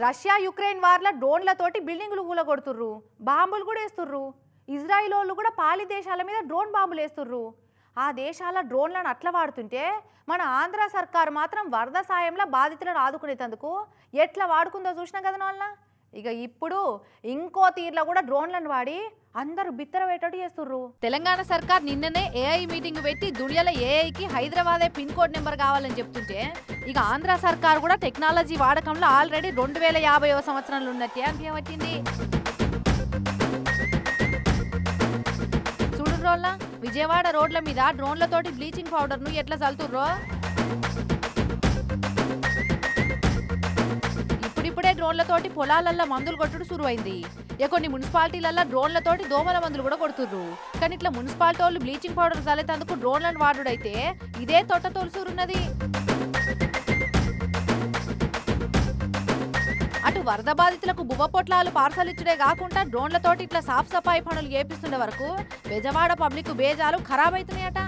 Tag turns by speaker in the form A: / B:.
A: Russia Ukraine వార్ల డ్రోన్లతోటి బిల్డింగులు కూలగొడుతుర్రు, బాంబులు కూడా వేస్తుర్రు. ఇజ్రాయిల్ వాళ్ళు కూడా పాలి దేశాల మీద డ్రోన్ బాంబులు వేస్తుర్రు. ఆ దేశాల డ్రోన్లను అట్లా వాడుతుంటే మన ఆంధ్ర సర్కారు మాత్రం వరద సాయంలో బాధితులను ఆదుకునేందుకు ఎట్లా వాడుకుందో చూసినాం కదా వాళ్ళ. ఇక ఇప్పుడు ఇంకో తీర్లో కూడా డ్రోన్లను వాడి అందరూ బిత్తర వేటట్టు చేస్తుర్రు. తెలంగాణ సర్కార్ నిన్ననే ఏఐ మీటింగ్ పెట్టి దునియాల ఏఐకి హైదరాబాదే పిన్ కోడ్ నెంబర్ కావాలని చెప్తుంటే ఇక ఆంధ్ర సర్కార్ కూడా టెక్నాలజీ వాడకంలో ఆల్రెడీ 2050వ సంవత్సరంలో ఉన్నట్టే అనిపించింది. చూడుర్రోళ్ళ విజయవాడ రోడ్ల మీద డ్రోన్లతోటి బ్లీచింగ్ పౌడర్ ను ఎట్లా చల్తుర్రో. ఇప్పుడిప్పుడే డ్రోన్లతోటి పొలాలల్లో మందులు కొట్టుడు సురువైంది. ఇక కొన్ని మున్సిపాలిటీలల్లో డ్రోన్లతోటి దోమల మందులు కూడా కొడుతుర్రు. కానీ ఇట్లా మున్సిపాలిటీ వాళ్ళు బ్లీచింగ్ పౌడర్ చల్లేందుకు డ్రోన్లను వాడుడైతే ఇదే తొట్ట తొలుసురున్నది. అటు వరద బాధితులకు బువ్వ పొట్లాలు పార్సల్ ఇచ్చుడే కాకుండా డ్రోన్లతోటి ఇట్లా సాఫ్ సఫాయి పనులు చేపిస్తుండే వరకు బెజవాడ పబ్లిక్ బేజాలు ఖరాబ్ అవుతున్నాయట.